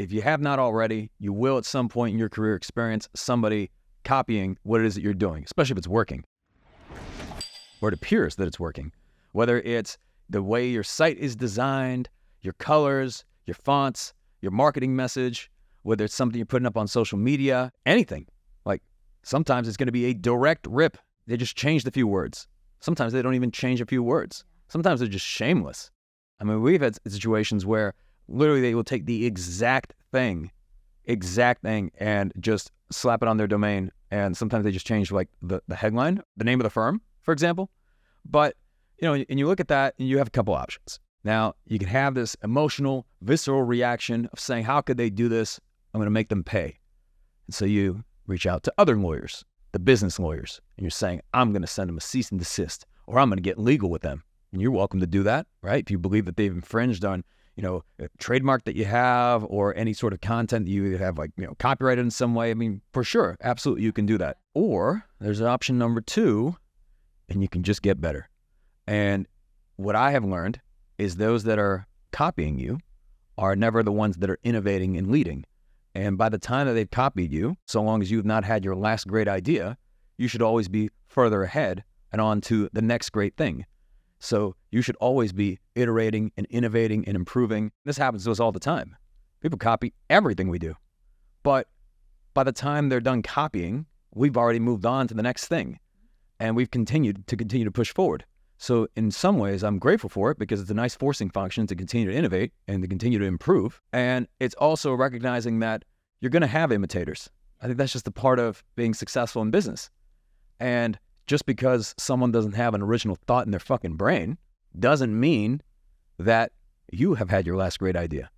if you have not already, you will at some point in your career experience somebody copying what it is that you're doing, especially if it's working, or it appears that it's working. Whether it's the way your site is designed, your colors, your fonts, your marketing message, whether it's something you're putting up on social media, anything. Like sometimes it's going to be a direct rip. They just changed a few words. Sometimes they don't even change a few words. Sometimes they're just shameless. I mean, we've had situations where literally they will take the exact thing, and just slap it on their domain. And sometimes they just change like the headline, the name of the firm, for example. But, you know, and you look at that and you have a couple options. Now, you can have this emotional, visceral reaction of saying, how could they do this? I'm going to make them pay. And so you reach out to other lawyers, the business lawyers, and you're saying, I'm going to send them a cease and desist, or I'm going to get legal with them. And you're welcome to do that, right? If you believe that they've infringed on, you know, a trademark that you have or any sort of content that you have, like, you know, copyrighted in some way. I mean, for sure, absolutely, you can do that. Or there's an option number 2, and you can just get better. And what I have learned is those that are copying you are never the ones that are innovating and leading. And by the time that they've copied you, so long as you have not had your last great idea, you should always be further ahead and on to the next great thing. So you should always be iterating and innovating and improving. This happens to us all the time. People copy everything we do. But by the time they're done copying, we've already moved on to the next thing. And we've continued to push forward. So in some ways, I'm grateful for it because it's a nice forcing function to continue to innovate and to continue to improve. And it's also recognizing that you're going to have imitators. I think that's just a part of being successful in business. And just because someone doesn't have an original thought in their fucking brain doesn't mean that you have had your last great idea.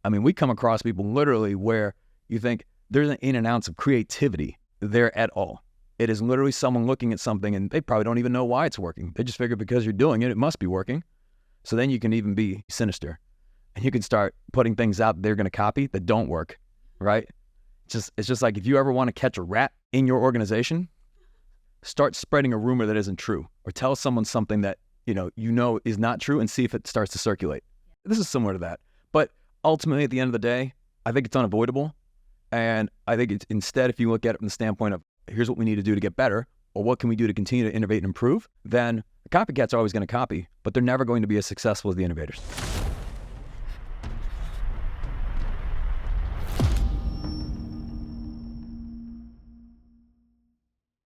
I mean, we come across people literally where you think there's an in and outs of creativity there at all. It is literally someone looking at something and they probably don't even know why it's working. They just figure because you're doing it, it must be working. So then you can even be sinister and you can start putting things out they're going to copy that don't work, right? It's just like if you ever want to catch a rat in your organization, start spreading a rumor that isn't true, or tell someone something that you know is not true and see if it starts to circulate. This is similar to that. But ultimately, at the end of the day, I think it's unavoidable. And I think it's instead, if you look at it from the standpoint of here's what we need to do to get better, or what can we do to continue to innovate and improve, then the copycats are always going to copy, but they're never going to be as successful as the innovators.